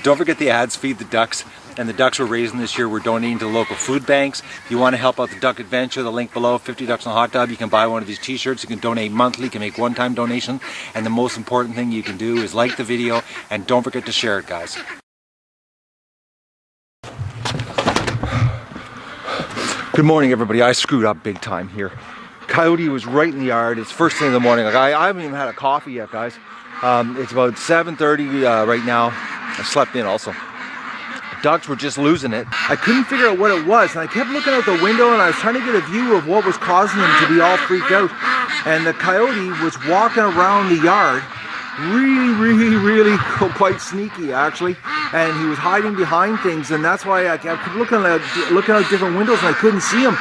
Don't forget the ads feed the ducks, and the ducks we're raising this year we're donating to the local food banks. If you want to help out the Duck Adventure, the link below, 50 Ducks in a Hot Tub, you can buy one of these t-shirts. You can donate monthly, you can make one-time donation, and the most important thing you can do is like the video, and don't forget to share it, guys. Good morning, everybody. I screwed up big time here. Coyote was right in the yard. It's first thing in the morning. Like I haven't even had a coffee yet, guys. It's about 7:30 right now. I slept in also. Ducks were just losing it. I couldn't figure out what it was, and I kept looking out the window and I was trying to get a view of what was causing them to be all freaked out. And the coyote was walking around the yard, really quite sneaky actually, and he was hiding behind things, and that's why I kept looking out different windows and I couldn't see him.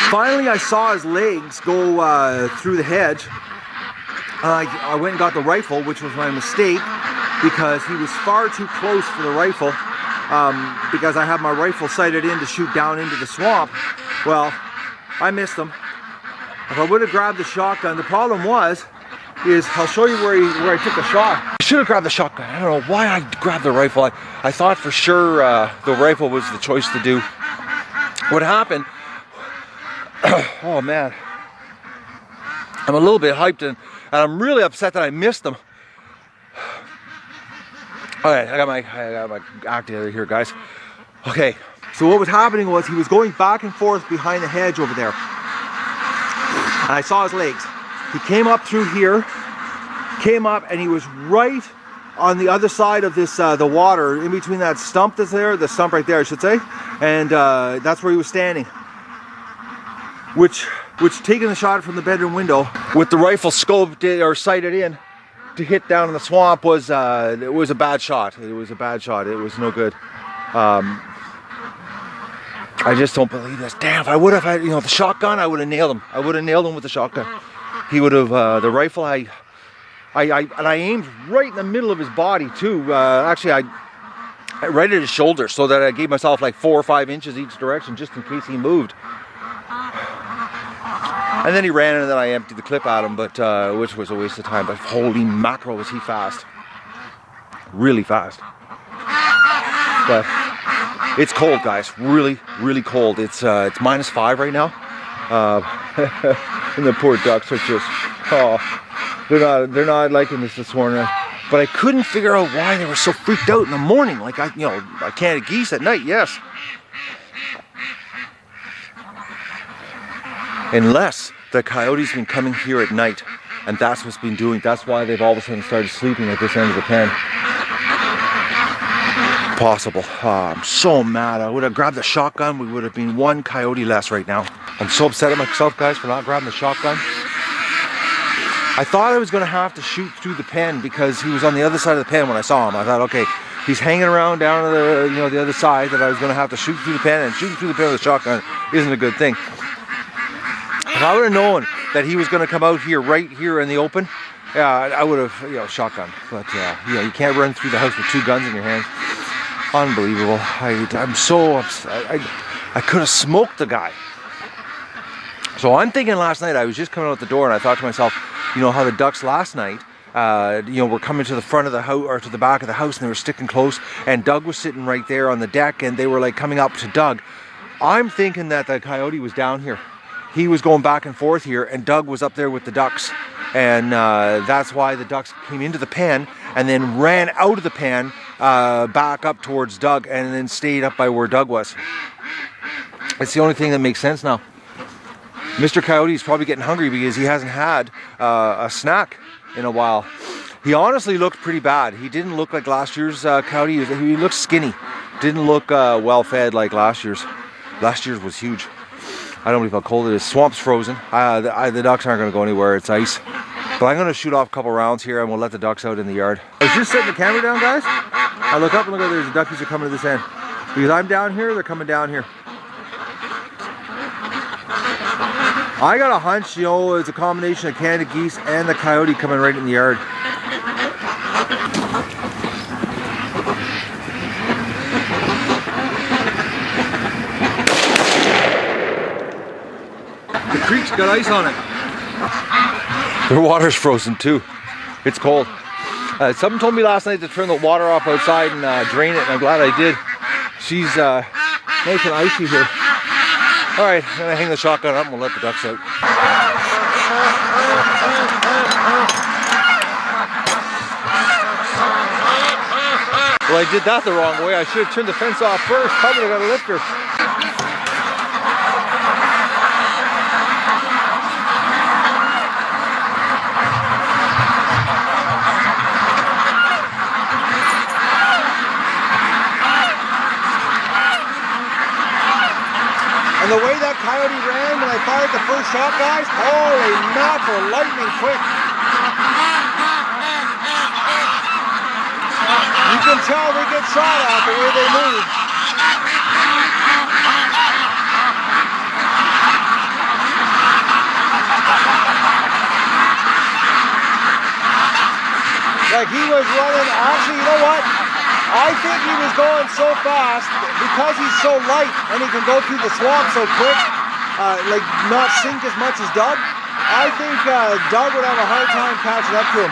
Finally I saw his legs go through the hedge. I went and got the rifle, which was my mistake, because he was far too close for the rifle, because I have my rifle sighted in to shoot down into the swamp. Well, I missed him. If I would have grabbed the shotgun, the problem is I'll show you where I took the shot. I should have grabbed the shotgun. I don't know why I grabbed the rifle. I thought for sure the rifle was the choice to do. What happened, oh man, I'm a little bit hyped and I'm really upset that I missed them. Okay, I got my act together here, guys. Okay, so what was happening was he was going back and forth behind the hedge over there. And I saw his legs. He came up through here, came up, and he was right on the other side of this, the water, in between that stump that's there, the stump right there, I should say. And that's where he was standing. Which taking the shot from the bedroom window with the rifle scoped or sighted in to hit down in the swamp was it was a bad shot. It was a bad shot. It was no good. I just don't believe this. Damn, if I would have had, the shotgun, I would have nailed him. I would have nailed him with the shotgun. He would have the rifle. I aimed right in the middle of his body too. Actually, I right at his shoulder, so that I gave myself like 4 or 5 inches each direction, just in case he moved. And then he ran, and then I emptied the clip at him, but which was a waste of time. But holy mackerel, was he fast! Really fast. But it's cold, guys. Really cold. It's -5 right now, and the poor ducks are just they're not liking this morning. But I couldn't figure out why they were so freaked out in the morning. Like a can of geese at night, yes. Unless the coyote's been coming here at night, and that's what's been doing. That's why they've all of a sudden started sleeping at this end of the pen. Possible. I'm so mad. I would have grabbed the shotgun. We would have been 1 coyote less right now. I'm so upset at myself, guys, for not grabbing the shotgun. I thought I was going to have to shoot through the pen because he was on the other side of the pen when I saw him. I thought, okay, he's hanging around down to the other side, that I was going to have to shoot through the pen, and shooting through the pen with a shotgun isn't a good thing. If I would have known that he was going to come out here, right here in the open, I would have, shotgun. But you can't run through the house with 2 guns in your hands. Unbelievable. I'm so upset. I could have smoked the guy. So I'm thinking last night, I was just coming out the door and I thought to myself, how the ducks last night, were coming to the front of the house or to the back of the house, and they were sticking close, and Doug was sitting right there on the deck, and they were like coming up to Doug. I'm thinking that the coyote was down here. He was going back and forth here, and Doug was up there with the ducks, and that's why the ducks came into the pen and then ran out of the pen back up towards Doug, and then stayed up by where Doug was. It's the only thing that makes sense now. Mr. Coyote is probably getting hungry because he hasn't had a snack in a while. He honestly looked pretty bad. He didn't look like last year's coyote. He looked skinny. Didn't look well fed like last year's. Last year's was huge. I don't believe how cold it is. Swamp's frozen. The ducks aren't going to go anywhere. It's ice. But I'm going to shoot off a couple rounds here, and we'll let the ducks out in the yard. I was just setting the camera down, guys. I look up and look, there's the duckies are coming to this end. Because I'm down here, they're coming down here. I got a hunch, it's a combination of Canada geese and the coyote coming right in the yard. The creek's got ice on it. Their water's frozen too. It's cold. Someone told me last night to turn the water off outside and drain it, and I'm glad I did. She's nice and icy here. All right, I'm gonna hang the shotgun up and we'll let the ducks out. Well, I did that the wrong way. I should have turned the fence off first. Probably got a lifter. And the way that coyote ran when I fired the first shot, guys, holy mackerel, lightning quick. You can tell they get shot at the way they move. Like he was running, actually, you know what? I think he was going so fast because he's so light and he can go through the swamp so quick, like not sink as much as Doug. I think Doug would have a hard time catching up to him.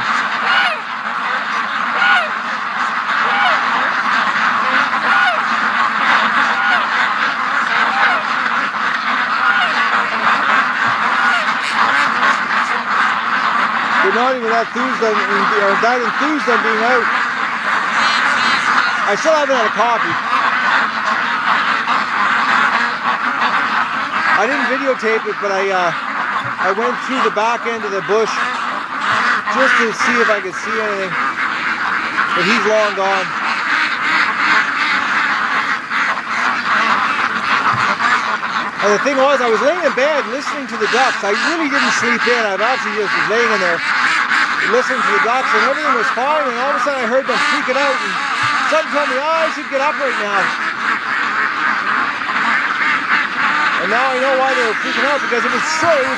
They're not even that enthused on being out. I still haven't had a coffee. I didn't videotape it, but I went through the back end of the bush just to see if I could see anything. But he's long gone. And the thing was, I was laying in bed listening to the ducks. I really didn't sleep in. I actually just was laying in there listening to the ducks, and everything was fine. And all of a sudden, I heard them freaking out. And something told me, oh, I should get up right now. And now I know why they were freaking out, because it was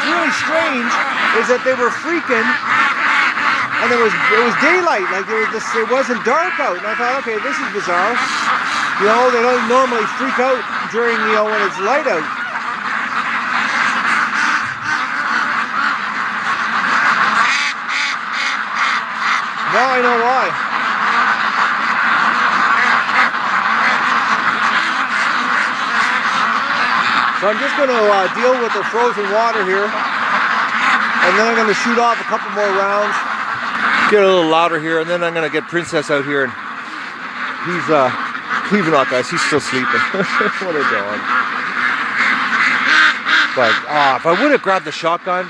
really strange is that they were freaking and it was daylight, like it wasn't dark out. And I thought, okay, this is bizarre. You know, they don't normally freak out during, you know, when it's light out. Now I know why. So I'm just going to deal with the frozen water here, and then I'm going to shoot off a couple more rounds. Get a little louder here, and then I'm going to get Princess out here, and he's, believe it or not, guys, he's still sleeping. What a dog. But if I would have grabbed the shotgun,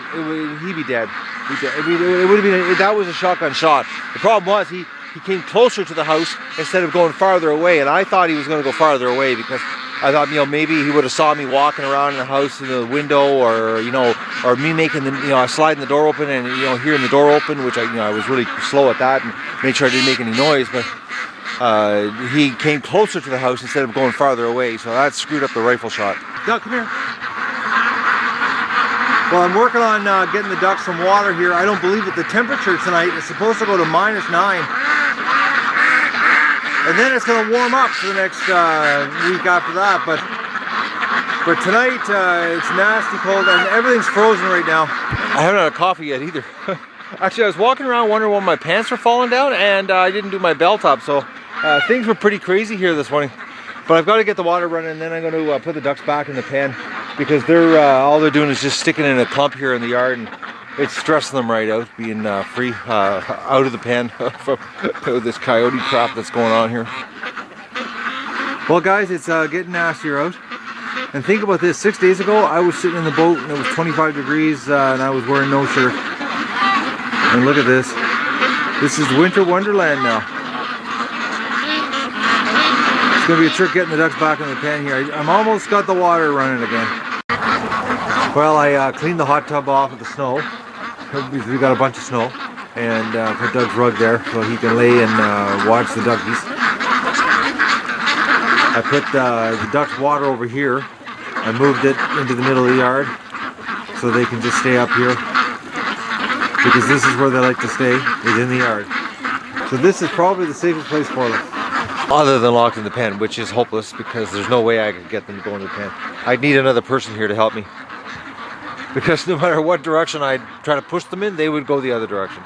he'd be dead. It would have been, that was a shotgun shot. The problem was he came closer to the house instead of going farther away, and I thought he was going to go farther away because I thought, you know, maybe he would have saw me walking around in the house in the window, or, you know, or me making the, you know, sliding the door open and, you know, hearing the door open, which I was really slow at that and made sure I didn't make any noise, but he came closer to the house instead of going farther away, so that screwed up the rifle shot. Duck, come here. Well, I'm working on getting the ducks some water here. I don't believe that the temperature tonight is supposed to go to -9. And then it's going to warm up for the next week after that. But tonight, it's nasty cold and everything's frozen right now. I haven't had a coffee yet either. Actually, I was walking around wondering why my pants were falling down, and I didn't do my belt up. So things were pretty crazy here this morning. But I've got to get the water running, and then I'm going to put the ducks back in the pen, because they're all they're doing is just sticking in a clump here in the yard, and it's stressing them right out, being free out of the pen from this coyote crap that's going on here. Well, guys, it's getting nastier out. And think about this, 6 days ago I was sitting in the boat and it was 25 degrees and I was wearing no shirt. And look at this. This is winter wonderland now. It's going to be a trick getting the ducks back in the pen here. I'm almost got the water running again. Well, I cleaned the hot tub off of the snow. We got a bunch of snow, and put Doug's rug there so he can lay and watch the duckies. I put the ducks' water over here. I moved it into the middle of the yard so they can just stay up here, because this is where they like to stay, is in the yard. So this is probably the safest place for them. Other than locked in the pen, which is hopeless because there's no way I could get them to go in the pen. I'd need another person here to help me, because no matter what direction I'd try to push them in, they would go the other direction.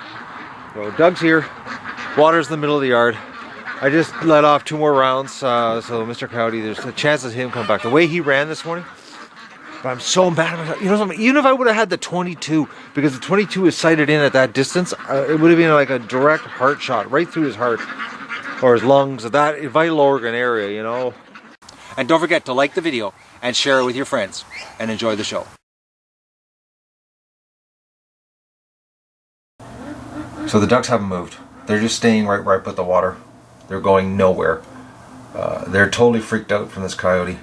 So Doug's here. Water's in the middle of the yard. I just let off 2 more rounds, so Mr. Coyote, there's a chance of him coming back. The way he ran this morning, but I'm so mad at myself. You know something? Even if I would have had the 22, because the 22 is sighted in at that distance, it would have been like a direct heart shot right through his heart or his lungs, that vital organ area, you know. And don't forget to like the video and share it with your friends and enjoy the show. So the ducks haven't moved. They're just staying right where I put the water. They're going nowhere. They're totally freaked out from this coyote.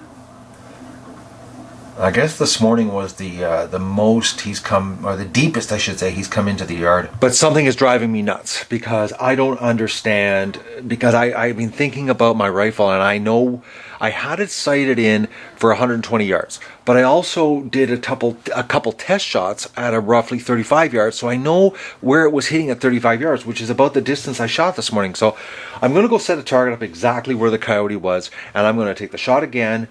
I guess this morning was the most he's come, or the deepest I should say, he's come into the yard. But something is driving me nuts because I don't understand, because I've been thinking about my rifle and I know I had it sighted in for 120 yards. But I also did a couple test shots at a roughly 35 yards, so I know where it was hitting at 35 yards, which is about the distance I shot this morning. So I'm going to go set a target up exactly where the coyote was, and I'm going to take the shot again,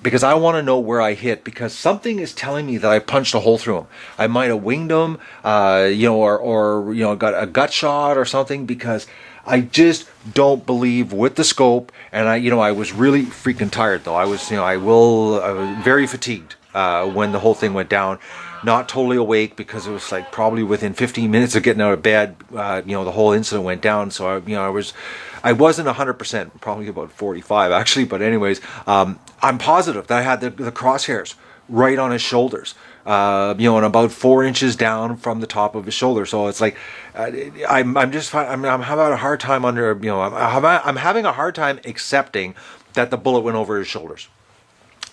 because I want to know where I hit, because something is telling me that I punched a hole through him. I might have winged him, you know, or you know, got a gut shot or something, because I just don't believe with the scope. And I was really freaking tired though. I was very fatigued when the whole thing went down. Not totally awake, because it was like probably within 15 minutes of getting out of bed, the whole incident went down. So I wasn't 100%, probably about 45 actually. But anyways, I'm positive that I had the crosshairs right on his shoulders, and about 4 inches down from the top of his shoulder. So it's like, I'm having a hard time I'm having a hard time accepting that the bullet went over his shoulders.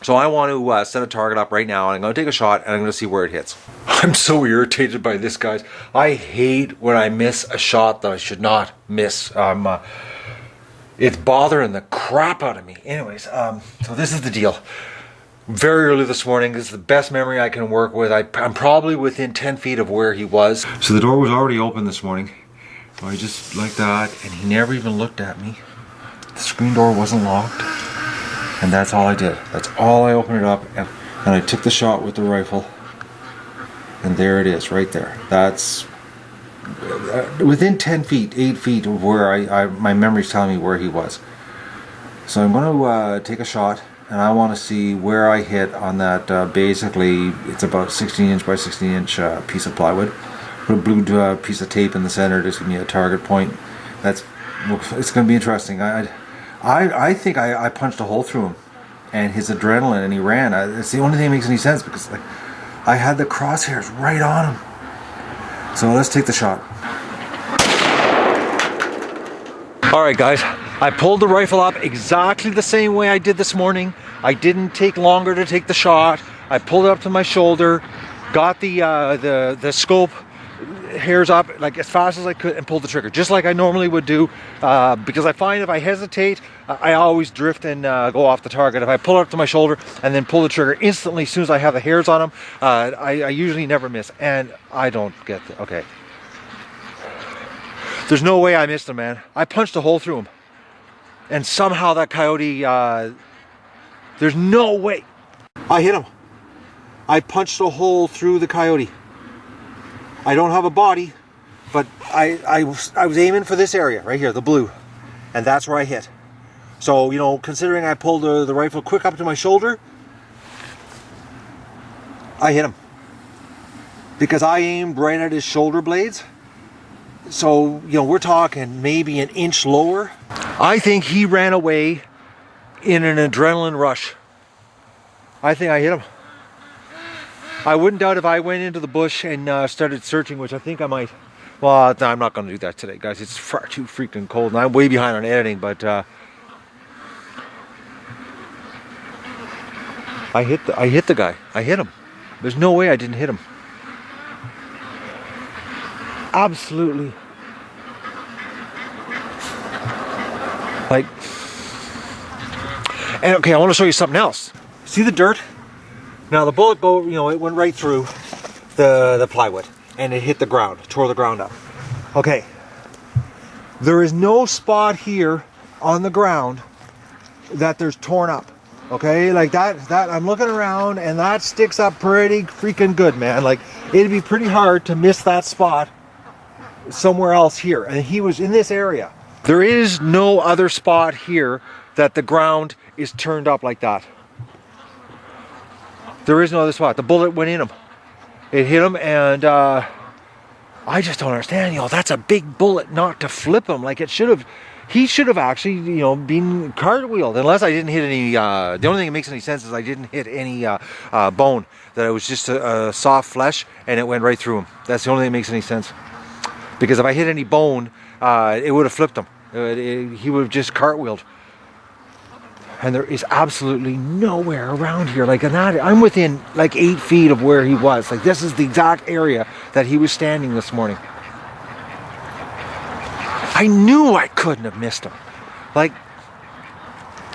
So I want to set a target up right now, and I'm going to take a shot, and I'm going to see where it hits. I'm so irritated by this, guys. I hate when I miss a shot that I should not miss. It's bothering the crap out of me. Anyways, so this is the deal. Very early this morning. This is the best memory I can work with. I'm probably within 10 feet of where he was. So the door was already open this morning. So I just like that, and he never even looked at me. The screen door wasn't locked. And that's all I did. That's all I opened it up, and I took the shot with the rifle. And there it is, right there. That's within 10 feet, 8 feet of where my memory's telling me where he was. So I'm going to take a shot, and I want to see where I hit on that. Basically, it's about 16-inch by 16-inch piece of plywood. Put a blue piece of tape in the center to give me a target point. It's going to be interesting. I think I punched a hole through him, and his adrenaline, and he ran. It's the only thing that makes any sense, because like I had the crosshairs right on him. So let's take the shot. All right, guys. I pulled the rifle up exactly the same way I did this morning. I didn't take longer to take the shot. I pulled it up to my shoulder, got the scope hairs up like as fast as I could, and pulled the trigger just like I normally would do, because I find if I hesitate, I always drift and go off the target. If I pull it up to my shoulder and then pull the trigger instantly as soon as I have the hairs on them, I usually never miss. And I don't get okay. There's no way I missed him, man. I punched a hole through him, and somehow that coyote, there's no way. I hit him. I punched a hole through the coyote. I don't have a body, but I was aiming for this area right here, the blue, and that's where I hit. So, considering I pulled the rifle quick up to my shoulder, I hit him. Because I aimed right at his shoulder blades. So, we're talking maybe an inch lower. I think he ran away in an adrenaline rush. I think I hit him. I wouldn't doubt if I went into the bush and started searching, which I think I might. Well, no, I'm not going to do that today, guys. It's far too freaking cold, and I'm way behind on editing, but I hit the guy. I hit him. There's no way I didn't hit him. Absolutely. Like, and okay, I want to show you something else. See the dirt? Now the bullet it went right through the plywood, and it hit the ground, tore the ground up. Okay, there is no spot here on the ground that there's torn up. Okay, like that I'm looking around, and that sticks up pretty freaking good, man. Like, it'd be pretty hard to miss that spot somewhere else here, and he was in this area. There is no other spot here that the ground is turned up like that. There is no other spot. The bullet went in him. It hit him, and I just don't understand. You know, that's a big bullet not to flip him. Like, it should have. He should have actually, you know, been cartwheeled. Unless I didn't hit any. The only thing that makes any sense is I didn't hit any bone. That it was just a soft flesh, and it went right through him. That's the only thing that makes any sense. Because if I hit any bone, it would have flipped him. He would have just cartwheeled. And there is absolutely nowhere around here. Like, I'm within like 8 feet of where he was. Like, this is the exact area that he was standing this morning. I knew I couldn't have missed him. Like,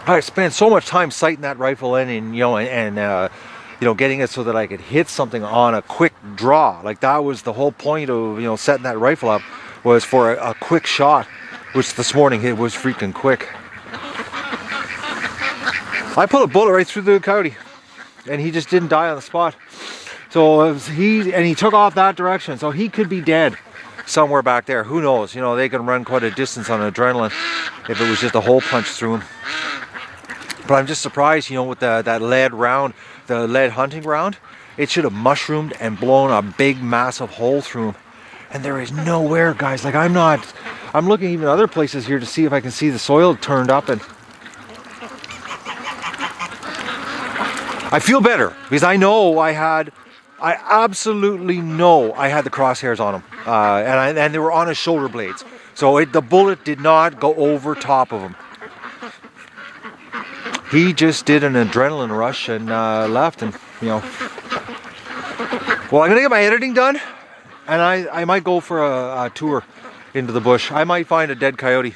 I spent so much time sighting that rifle in, and you know, getting it so that I could hit something on a quick draw. Like, that was the whole point of, you know, setting that rifle up, was for a quick shot, which this morning it was freaking quick. I put a bullet right through the coyote, and he just didn't die on the spot. So he took off that direction, so he could be dead somewhere back there. Who knows? You know, they can run quite a distance on adrenaline if it was just a hole punch through him. But I'm just surprised, you know, with that lead round, the lead hunting round, it should have mushroomed and blown a big, massive hole through him. And there is nowhere, guys. Like, I'm looking even other places here to see if I can see the soil turned up, and I feel better because I know I absolutely know I had the crosshairs on him, and they were on his shoulder blades. So the bullet did not go over top of him. He just did an adrenaline rush and left, and you know. Well, I'm gonna get my editing done, and I might go for a tour into the bush. I might find a dead coyote.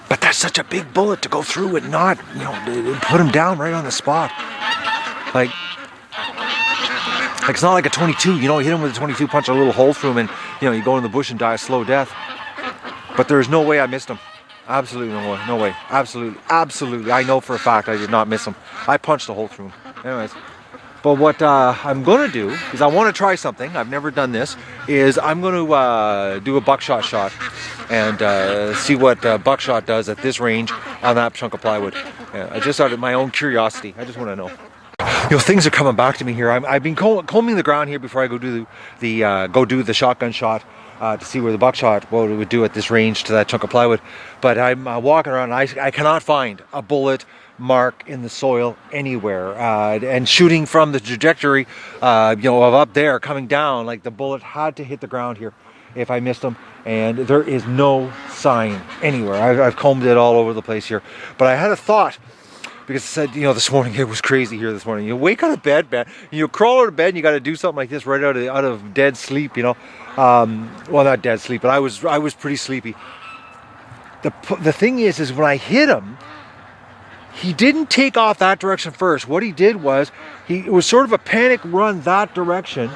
But that's such a big bullet to go through and not, you know, put him down right on the spot. Like it's not like a 22, you know, you hit him with a 22, punch a little hole through him, and, you know, you go in the bush and die a slow death. But there's no way I missed him. Absolutely no way. Absolutely. I know for a fact I did not miss him. I punched a hole through him. Anyways. But what I'm going to do is I want to try something. I've never done this. Is I'm going to do a buckshot shot and see what buckshot does at this range on that chunk of plywood. I just out of my own curiosity. I just want to know. You know, things are coming back to me here. I've been combing the ground here before I go do the shotgun shot to see where the buckshot, what it would do at this range to that chunk of plywood. But I'm walking around, and I cannot find a bullet mark in the soil anywhere, and shooting from the trajectory, you know, of up there coming down, like the bullet had to hit the ground here if I missed him, and there is no sign anywhere. I've combed it all over the place here, but I had a thought, because I said, you know, this morning it was crazy here this morning. You wake out of bed, man, you crawl out of bed, and you got to do something like this right out of dead sleep, you know. Well, not dead sleep, but I was pretty sleepy. The thing is when I hit him, he didn't take off that direction first. What he did was, it was sort of a panic run that direction,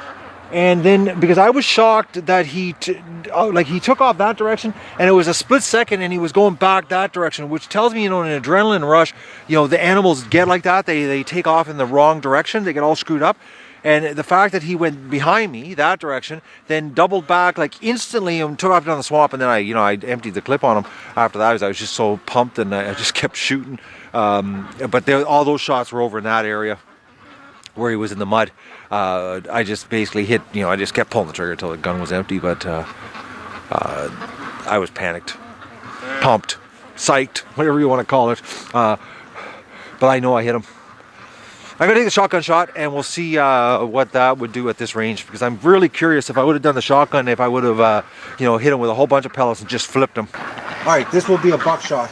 and then, because I was shocked that he took off that direction, and it was a split second, and he was going back that direction, which tells me, you know, in an adrenaline rush, you know, the animals get like that. They take off in the wrong direction. They get all screwed up. And the fact that he went behind me that direction, then doubled back like instantly and took off down the swamp, and then I emptied the clip on him after that. I was just so pumped, and I just kept shooting. But all those shots were over in that area where he was in the mud. I just basically hit, you know, I just kept pulling the trigger until the gun was empty. But I was panicked, pumped, psyched, whatever you want to call it. But I know I hit him. I'm going to take the shotgun shot, and we'll see what that would do at this range, because I'm really curious if I would have done the shotgun, if I would have, you know, hit him with a whole bunch of pellets and just flipped him. All right, this will be a buckshot.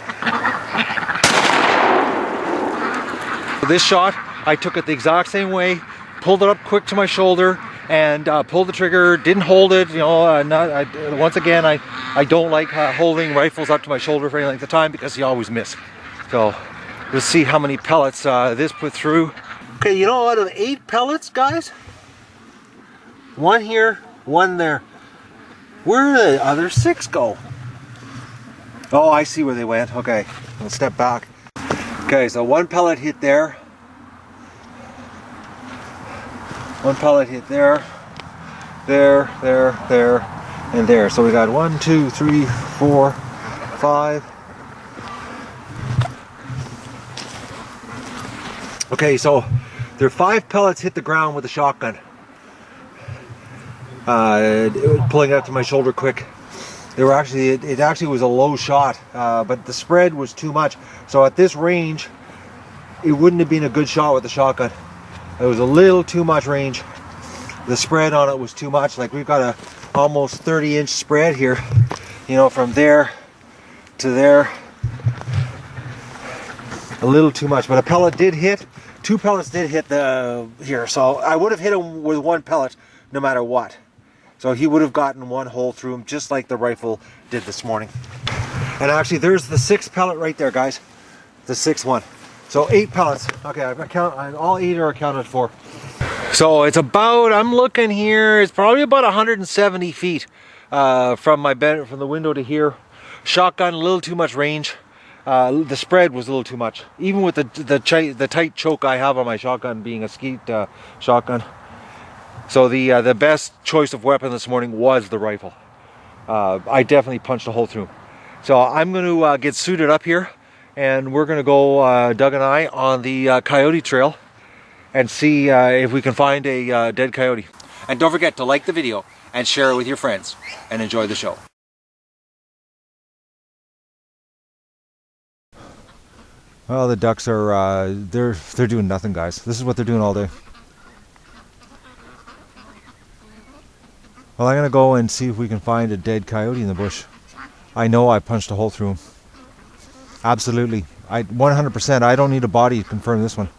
This shot, I took it the exact same way, pulled it up quick to my shoulder, and pulled the trigger, didn't hold it, you know. Once again, I don't like holding rifles up to my shoulder for any length of time, because you always miss. So we'll see how many pellets this put through. Okay, you know, out of 8 pellets, guys, 1 here, 1 there. Where did the other 6 go? Oh, I see where they went. Okay, let's step back. Okay, so 1 pellet hit there. 1 pellet hit there. there, and there. So we got 1, 2, 3, 4, 5. Okay, so there are 5 pellets hit the ground with the shotgun. Pulling it up to my shoulder quick. They were actually, it actually was a low shot, but the spread was too much. So at this range, it wouldn't have been a good shot with the shotgun. It was a little too much range. The spread on it was too much. Like, we've got a almost 30-inch spread here, you know, from there to there. A little too much, but a pellet did hit. 2 pellets did hit the here, so I would have hit him with 1 pellet no matter what. So he would have gotten 1 hole through him, just like the rifle did this morning. And actually, there's the 6th pellet right there, guys. The 6th one. So 8 pellets. Okay, all 8 are accounted for. So it's about, I'm looking here, it's probably about 170 feet from my bed, from the window to here. Shotgun, a little too much range. The spread was a little too much. Even with the tight choke I have on my shotgun, being a skeet shotgun. So the best choice of weapon this morning was the rifle. I definitely punched a hole through. So I'm going to get suited up here, and we're going to go, Doug and I, on the Coyote Trail and see if we can find a dead coyote. And don't forget to like the video and share it with your friends, and enjoy the show. Well, the ducks are, they're doing nothing, guys. This is what they're doing all day. Well, I'm going to go and see if we can find a dead coyote in the bush. I know I punched a hole through him. Absolutely. 100%. I don't need a body to confirm this one.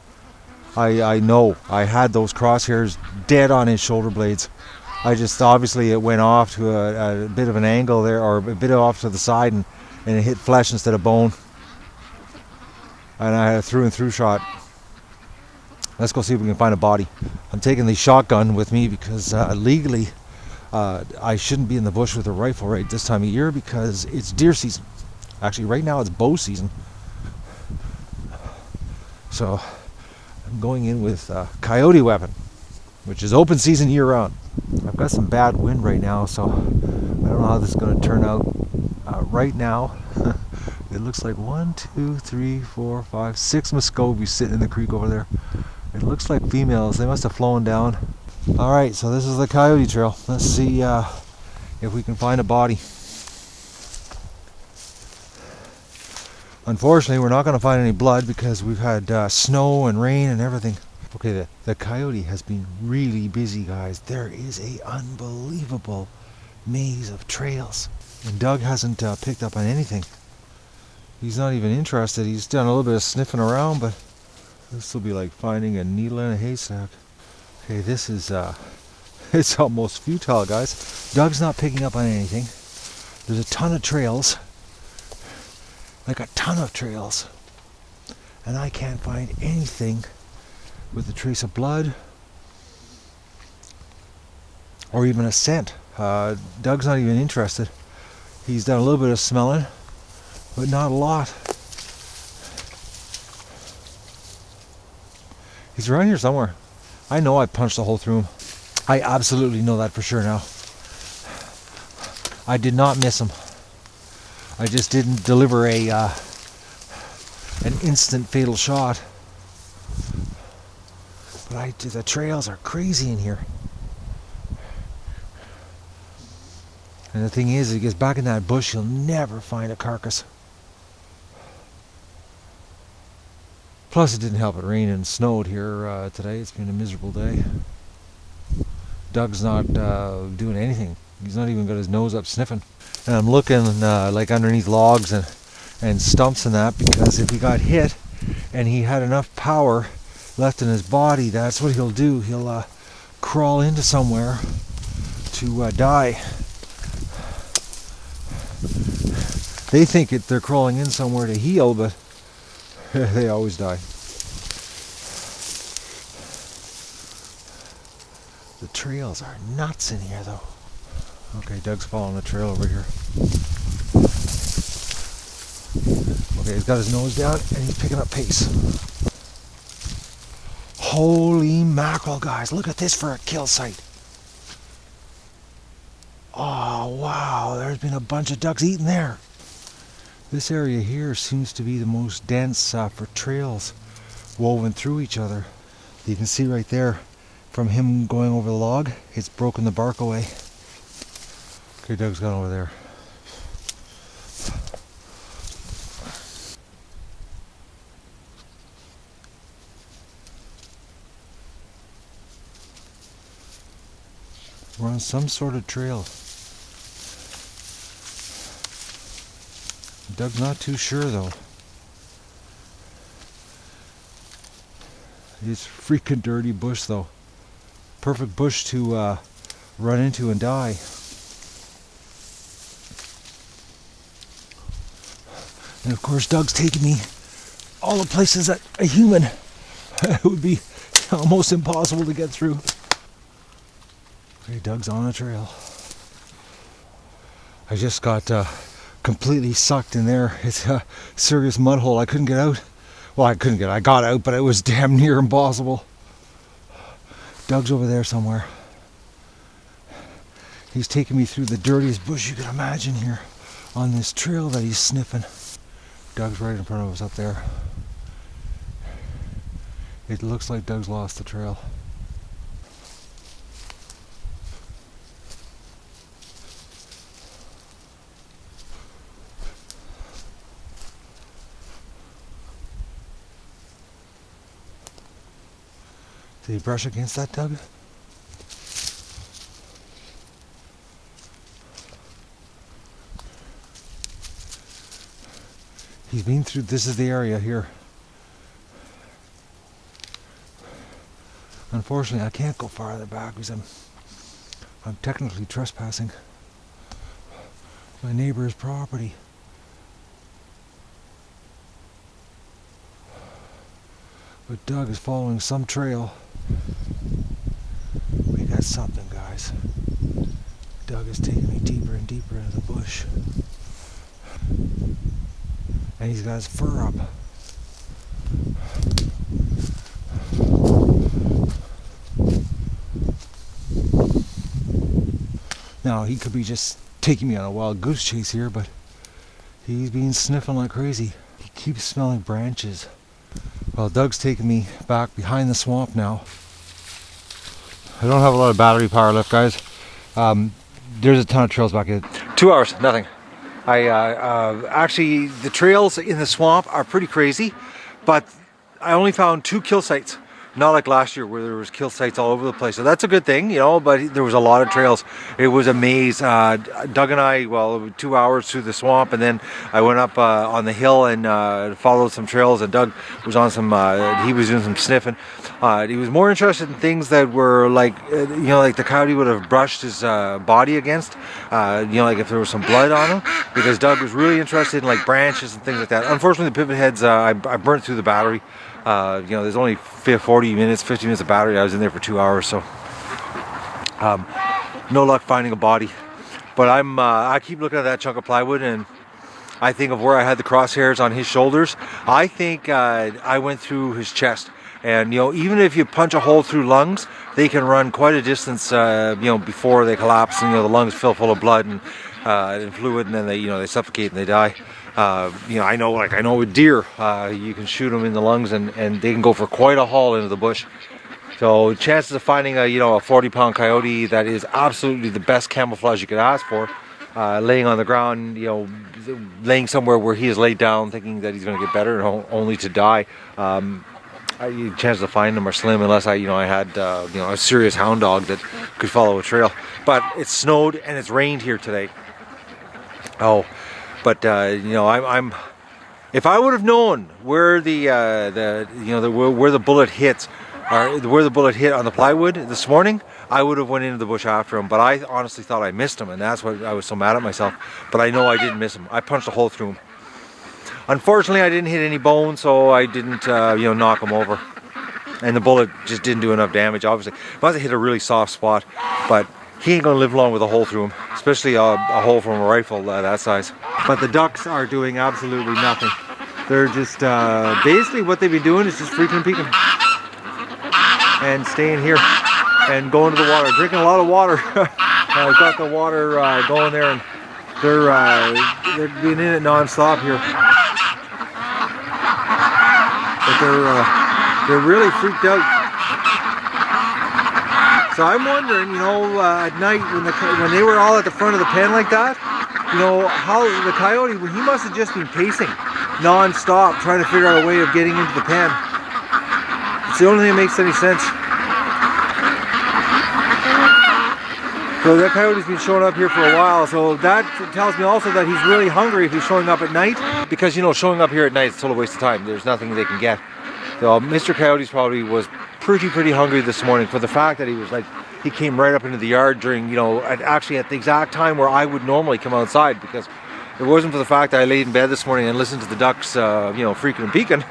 I know. I had those crosshairs dead on his shoulder blades. I just, obviously it went off to a bit of an angle there, or a bit off to the side, and it hit flesh instead of bone. And I had a through and through shot. Let's go see if we can find a body. I'm taking the shotgun with me because legally I shouldn't be in the bush with a rifle right this time of year, because it's deer season. Actually, right now it's bow season. So I'm going in with a coyote weapon, which is open season year round. I've got some bad wind right now, so I don't know how this is going to turn out. Right now, it looks like 1, 2, 3, 4, 5, 6 Muscovies sitting in the creek over there. It looks like females. They must have flown down. Alright, so this is the Coyote Trail. Let's see if we can find a body. Unfortunately, we're not going to find any blood because we've had snow and rain and everything. Okay, the coyote has been really busy, guys. There is a unbelievable maze of trails. And Doug hasn't picked up on anything. He's not even interested. He's done a little bit of sniffing around, but this will be like finding a needle in a haystack. Okay, this is, it's almost futile, guys. Doug's not picking up on anything. There's a ton of trails. Like a ton of trails. And I can't find anything with a trace of blood or even a scent. Doug's not even interested. He's done a little bit of smelling, but not a lot. He's around here somewhere. I know I punched a hole through him. I absolutely know that for sure now. I did not miss him. I just didn't deliver an instant fatal shot. But the trails are crazy in here. And the thing is, if he gets back in that bush, he'll never find a carcass. Plus, it didn't help it rained and snowed here today. It's been a miserable day. Doug's not doing anything. He's not even got his nose up sniffing. And I'm looking like underneath logs and stumps and that, because if he got hit and he had enough power left in his body, that's what he'll do. He'll crawl into somewhere to die. They think they're crawling in somewhere to heal, but they always die. The trails are nuts in here, though. Okay, Doug's following the trail over here. Okay, he's got his nose down and he's picking up pace. Holy mackerel, guys. Look at this for a kill site. there's been a bunch of ducks eating there. This area here seems to be the most dense for trails woven through each other. You can see right there from him going over the log, it's broken the bark away. Okay, Doug's gone over there. We're on some sort of trail. Doug's not too sure though. It's freaking dirty bush though. Perfect bush to run into and die. And of course Doug's taking me all the places that a human it would be almost impossible to get through. Okay, Doug's on a trail. I just got completely sucked in there. It's a serious mud hole. I couldn't get out. Well, I got out, but it was damn near impossible. Doug's over there somewhere. He's taking me through the dirtiest bush you could imagine here on this trail that he's sniffing. Doug's right in front of us up there. It looks like Doug's lost the trail. Did he brush against that, Doug? He's been through, this is the area here. Unfortunately, I can't go farther back because I'm technically trespassing my neighbor's property. But Doug is following some trail. We got something, guys. Doug is taking me deeper and deeper into the bush. And he's got his fur up. Now, he could be just taking me on a wild goose chase here, but he's been sniffing like crazy. He keeps smelling branches. Well, Doug's taking me back behind the swamp now. I don't have a lot of battery power left, guys. There's a ton of trails back here. 2 hours, nothing. Actually, the trails in the swamp are pretty crazy, but I only found 2 kill sites. Not like last year where there was kill sites all over the place. So that's a good thing, you know, but there was a lot of trails. It was a maze. Doug and I, 2 hours through the swamp, and then I went up on the hill and followed some trails, and Doug was on some, he was doing some sniffing. He was more interested in things that were like, you know, like the coyote would have brushed his body against, you know, like if there was some blood on him, because Doug was really interested in like branches and things like that. Unfortunately, the pivot heads, I burnt through the battery. You know, there's only 50 minutes of battery. I was in there for 2 hours, so no luck finding a body. But I keep looking at that chunk of plywood, and I think of where I had the crosshairs on his shoulders. I think I went through his chest, and you know, even if you punch a hole through lungs, they can run quite a distance, you know, before they collapse. And you know, the lungs fill full of blood and fluid, and then they suffocate and they die. You know, I know with deer, you can shoot them in the lungs, and they can go for quite a haul into the bush. So chances of finding a 40-pound coyote that is absolutely the best camouflage you could ask for, laying on the ground, you know, laying somewhere where he is laid down, thinking that he's going to get better, only to die. Chances of finding them are slim, unless I had a serious hound dog that could follow a trail. But it snowed and it's rained here today. Oh. But you know, I'm. If I would have known where where the bullet hits, or where the bullet hit on the plywood this morning, I would have went into the bush after him. But I honestly thought I missed him, and that's why I was so mad at myself. But I know I didn't miss him. I punched a hole through him. Unfortunately, I didn't hit any bone, so I didn't knock him over. And the bullet just didn't do enough damage. Obviously, it must have hit a really soft spot, but he ain't gonna live long with a hole through him, especially a hole from a rifle that size. But the ducks are doing absolutely nothing. They're just basically what they've been doing is just freaking peeking and staying here and going to the water, drinking a lot of water. I've got the water going there, and They're being in it non-stop here. But they're really freaked out. So I'm wondering, you know, at night when they were all at the front of the pen like that, you know, how the coyote, he must have just been pacing non-stop, trying to figure out a way of getting into the pen. It's the only thing that makes any sense. So that coyote's been showing up here for a while, so that tells me also that he's really hungry if he's showing up at night. Because, you know, showing up here at night is a total waste of time. There's nothing they can get. So Mr. Coyote's probably was pretty hungry this morning for the fact that he came right up into the yard during, you know, actually at the exact time where I would normally come outside, because if it wasn't for the fact that I laid in bed this morning and listened to the ducks, you know, freaking and peeking,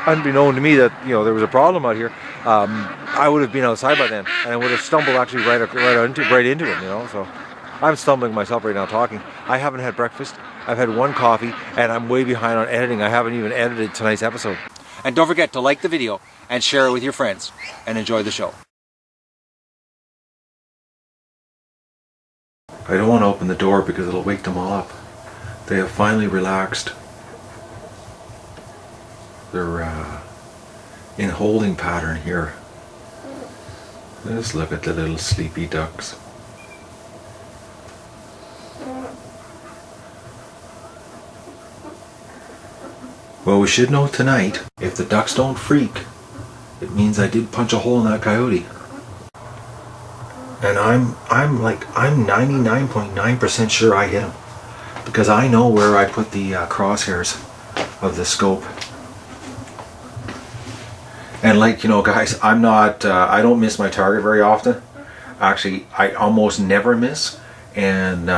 unbeknown to me that, you know, there was a problem out here, I would have been outside by then, and I would have stumbled actually right into him, you know. So I'm stumbling myself right now talking. I haven't had breakfast. I've had one coffee, and I'm way behind on editing. I haven't even edited tonight's episode. And don't forget to like the video and share it with your friends, and enjoy the show. I don't want to open the door because it'll wake them all up. They have finally relaxed. They're in holding pattern here. Just look at the little sleepy ducks. Well, we should know tonight, if the ducks don't freak, it means I did punch a hole in that coyote. And I'm 99.9% sure I hit him, because I know where I put the crosshairs of the scope. And like, you know, guys, I'm not, I don't miss my target very often. Actually, I almost never miss, and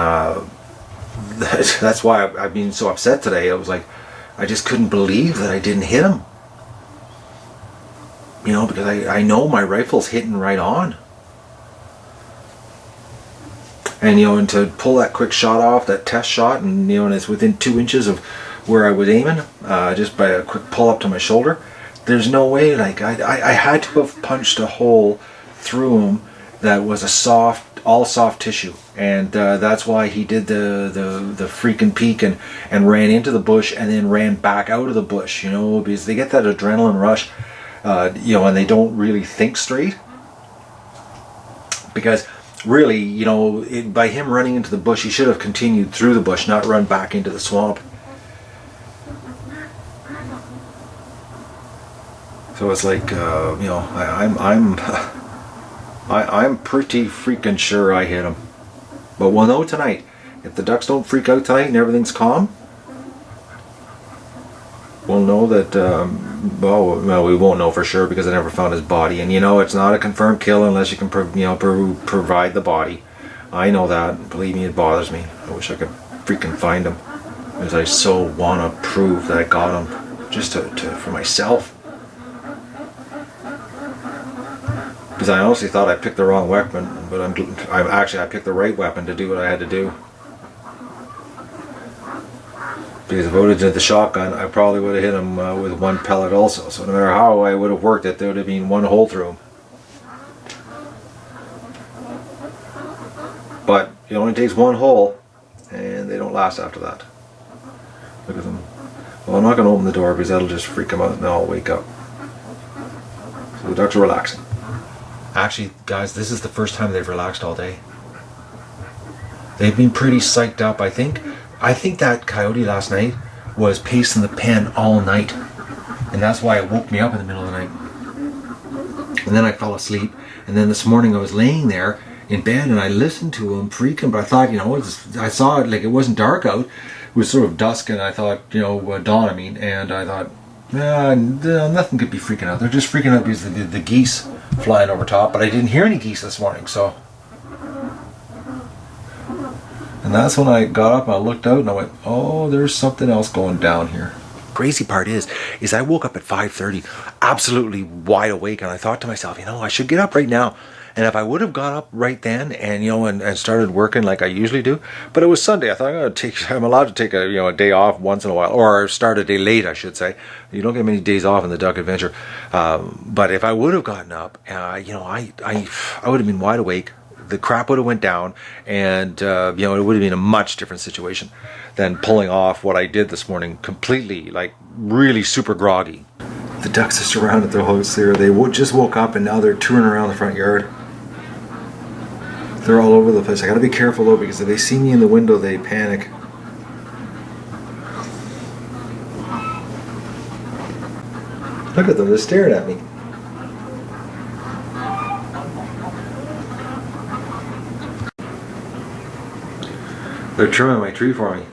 that's why I've been so upset today. I was like, I just couldn't believe that I didn't hit him. You know, because I know my rifle's hitting right on. And, you know, and to pull that quick shot off, that test shot, and, you know, and it's within 2 inches of where I was aiming, just by a quick pull up to my shoulder, there's no way, like, I had to have punched a hole through him that was all soft tissue. And that's why he did the freaking peek and ran into the bush and then ran back out of the bush, you know, because they get that adrenaline rush, you know, and they don't really think straight. Because really, you know, by him running into the bush, he should have continued through the bush, not run back into the swamp. So it's like, you know, I'm pretty freaking sure I hit him. But we'll know tonight. If the ducks don't freak out tonight and everything's calm, we'll know that, well, we won't know for sure because I never found his body. And, you know, it's not a confirmed kill unless you can, you know, provide the body. I know that. Believe me, it bothers me. I wish I could freaking find him, because I so want to prove that I got him, just for myself. Because I honestly thought I picked the wrong weapon, but I picked the right weapon to do what I had to do. Because if I would have did the shotgun, I probably would have hit him with one pellet also. So no matter how I would have worked it, there would have been one hole through him. But it only takes one hole, and they don't last after that. Look at them. Well, I'm not going to open the door because that'll just freak them out and they'll wake up. So the ducks are relaxing. Actually, guys, this is the first time they've relaxed all day. They've been pretty psyched up, I think. I think that coyote last night was pacing the pen all night. And that's why it woke me up in the middle of the night. And then I fell asleep. And then this morning I was laying there in bed and I listened to him freaking. But I thought, you know, I saw it, like, it wasn't dark out. It was sort of dusk, and I thought, you know, dawn, I mean. And I thought, nothing could be freaking out. They're just freaking out because the geese flying over top, but I didn't hear any geese this morning, so. And that's when I got up and I looked out and I went, oh, there's something else going down here. Crazy part is I woke up at 5:30, absolutely wide awake, and I thought to myself, you know, I should get up right now. And if I would have got up right then and, you know, and started working like I usually do, but it was Sunday. I thought I'm allowed to take a day off once in a while, or start a day late, I should say. You don't get many days off in the duck adventure. But if I would have gotten up, you know, I would have been wide awake. the crap would have went down, and you know, it would have been a much different situation than pulling off what I did this morning, completely, like, really super groggy. The ducks are surrounded the house there. They just woke up and now they're touring around the front yard. They're all over the place. I gotta be careful though, because if they see me in the window, they panic. Look at them, they're staring at me. They're trimming my tree for me.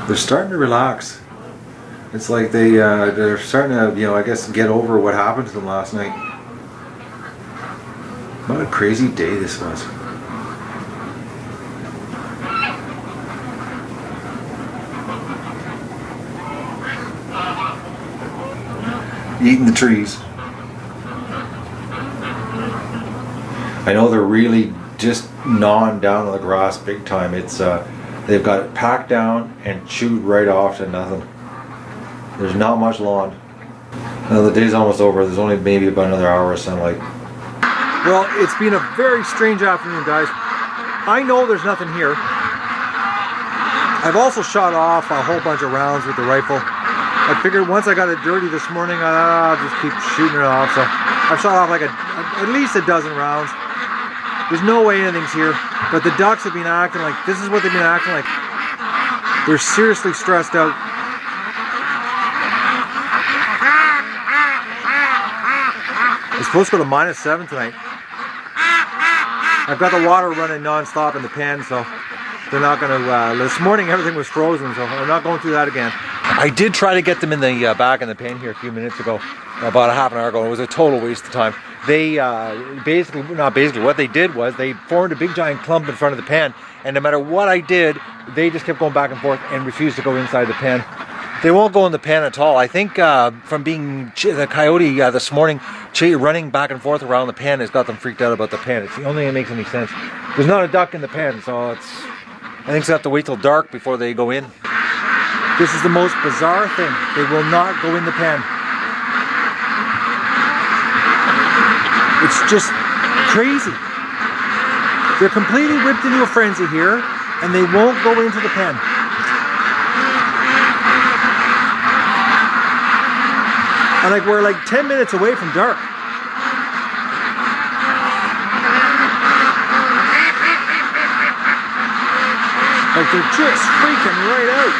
They're starting to relax. It's like they're starting to, you know, I guess, get over what happened to them last night. What a crazy day this was. Eating the trees. I know they're really just gnawing down on the grass big time. It's they've got it packed down and chewed right off to nothing. There's not much lawn. Now the day's almost over. There's only maybe about another hour of sunlight. Well, it's been a very strange afternoon, guys. I know there's nothing here. I've also shot off a whole bunch of rounds with the rifle. I figured once I got it dirty this morning, I'll just keep shooting it off. So I've shot off like at least a dozen rounds. There's no way anything's here. But the ducks have been acting like, this is what they've been acting like. They're seriously stressed out. It's supposed to go to -7 tonight. I've got the water running non-stop in the pan, so they're not going to, this morning everything was frozen, so I'm not going through that again. I did try to get them in the back in the pen here a few minutes ago, about a half an hour ago. It was a total waste of time. They what they did was they formed a big giant clump in front of the pen, and no matter what I did, they just kept going back and forth and refused to go inside the pen. They won't go in the pen at all. I think from being the coyote this morning, running back and forth around the pen has got them freaked out about the pen. It's the only thing that makes any sense. There's not a duck in the pen, so it's, I think they have to wait till dark before they go in. This is the most bizarre thing. They will not go in the pen. It's just crazy. They're completely whipped into a frenzy here, and they won't go into the pen. And like we're like 10 minutes away from dark. Like they're just freaking right out.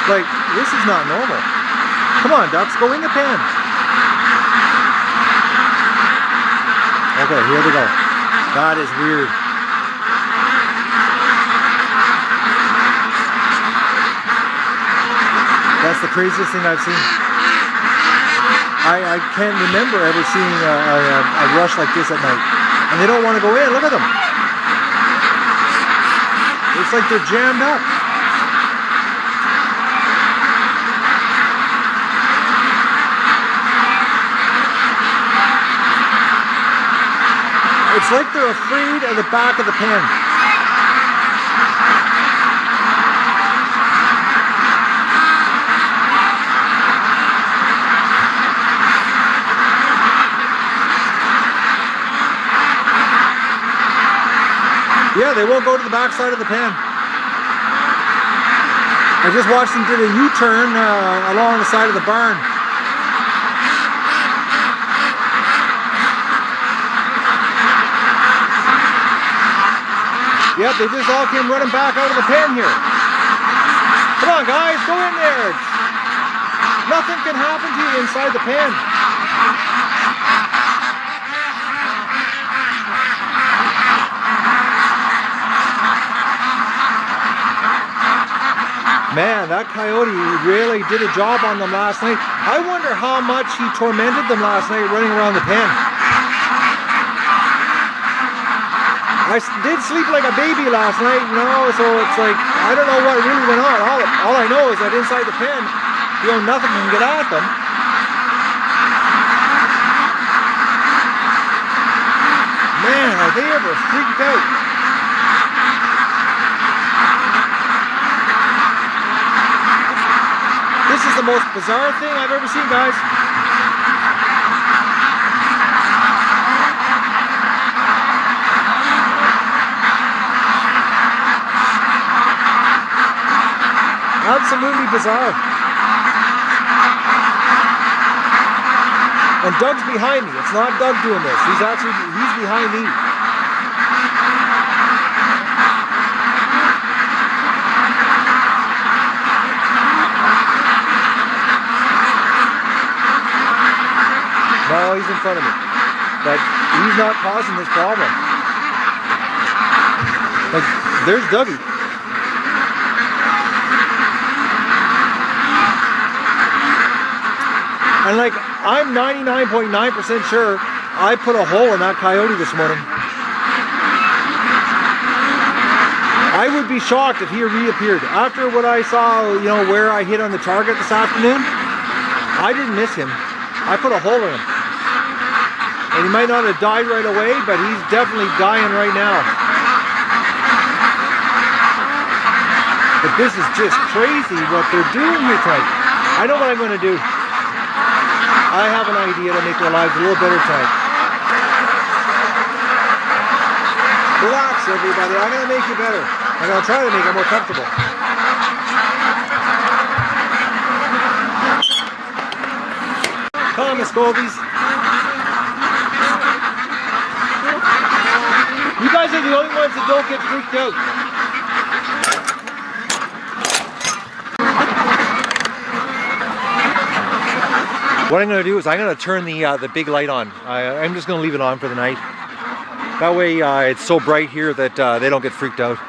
Like, this is not normal. Come on, ducks, go in the pen. Okay, here they go. That is weird. That's the craziest thing I've seen. I can't remember ever seeing a rush like this at night. And they don't want to go in. Look at them. It's like they're jammed up. It's like they're afraid of the back of the pen. Yeah, they won't go to the back side of the pen. I just watched them do a U-turn along the side of the barn. Yep, they just all came running back out of the pen here. Come on, guys, go in there. Nothing can happen to you inside the pen. Man, that coyote really did a job on them last night. I wonder how much he tormented them last night running around the pen. I did sleep like a baby last night, you know, so it's like, I don't know what really went on. All I know is that inside the pen, nothing can get at them. Man, are they ever freaked out? This is the most bizarre thing I've ever seen, guys. Absolutely bizarre. And Doug's behind me. It's not Doug doing this. He's behind me. No, he's in front of me. But he's not causing this problem. Like, there's Dougie. And like, I'm 99.9% sure I put a hole in that coyote this morning. I would be shocked if he reappeared. After what I saw, where I hit on the target this afternoon, I didn't miss him. I put a hole in him. And he might not have died right away, but he's definitely dying right now. But this is just crazy what they're doing here tonight. I know what I'm going to do. I have an idea to make their lives a little better tonight. Relax, everybody. I'm going to make you better. I'm going to try to make it more comfortable. Come on, Miss Goldies. You guys are the only ones that don't get freaked out. What I'm going to do is I'm going to turn the big light on. I'm just going to leave it on for the night. That way it's so bright here that they don't get freaked out.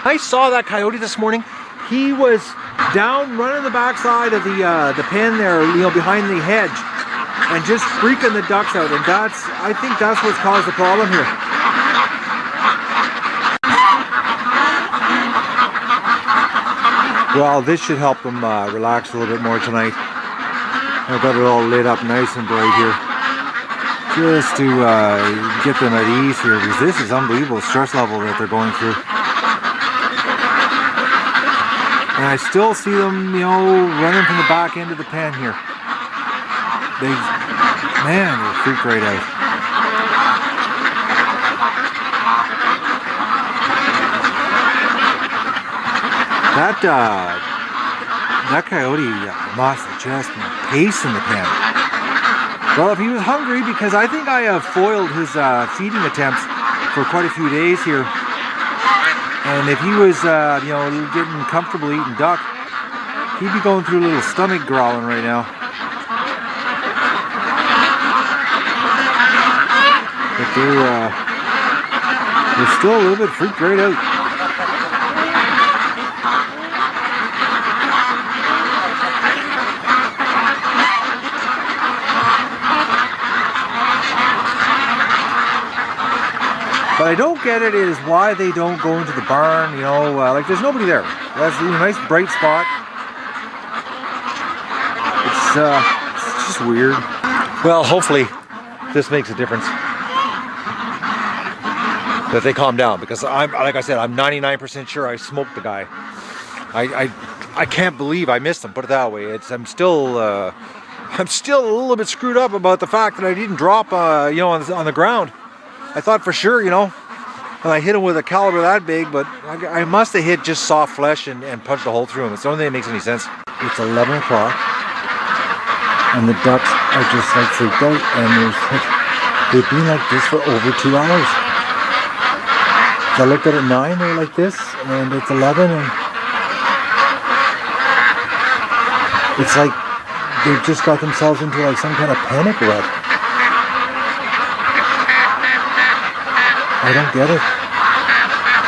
I saw that coyote this morning. He was down running the backside of the pen there, behind the hedge, and just freaking the ducks out. And I think that's what's caused the problem here. Well, this should help them relax a little bit more tonight. I've got it all lit up nice and bright here, just to get them at ease here, because this is unbelievable stress level that they're going through. And I still see them, running from the back end of the pen here. Man, they're freaked right out. That coyote must have just been pacing the pen. Well, if he was hungry, because I think I have foiled his feeding attempts for quite a few days here. And if he was, getting comfortable eating duck, he'd be going through a little stomach growling right now. But they're still a little bit freaked right out. What I don't get it is why they don't go into the barn, like there's nobody there. That's a nice bright spot. It's just weird. Well, hopefully this makes a difference. That they calm down, because like I said, I'm 99% sure I smoked the guy. I can't believe I missed him, put it that way. I'm still a little bit screwed up about the fact that I didn't drop on the ground. I thought for sure, and I hit him with a caliber that big, but I must have hit just soft flesh and punched a hole through him. It's the only thing that makes any sense. It's 11 o'clock, and the ducks are just like freaked out, and they've been like this for over 2 hours. I looked at it at 9, they're like this, and it's 11, and it's like they've just got themselves into like some kind of panic rut. I don't get it.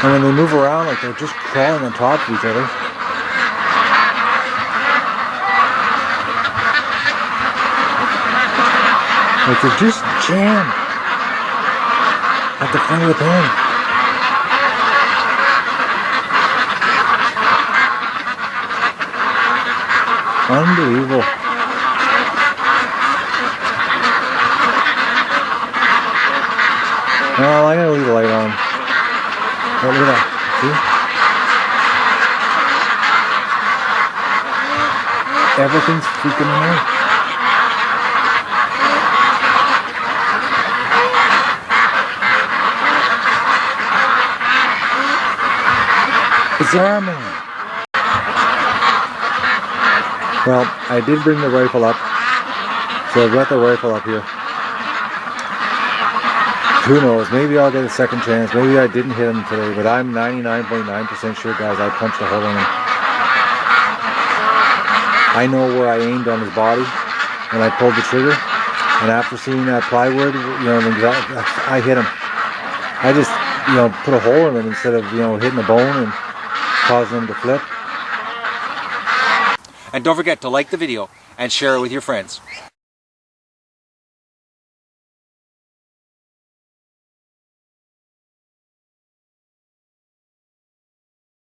And when they move around, like they're just crawling on top of each other. Like they're just jammed at the front of the pen. Unbelievable. Well, I'm gonna leave the light on. Oh, look at that. See? Everything's freaking out. Bizarre, man. Well, I did bring the rifle up, so I've got the rifle up here. Who knows, maybe I'll get a second chance. Maybe I didn't hit him today, but I'm 99.9% sure, guys, I punched a hole in him. I know where I aimed on his body when I pulled the trigger, and after seeing that plywood, you know, I hit him. I just, you know, put a hole in him instead of, you know, hitting the bone and causing him to flip. And don't forget to like the video and share it with your friends.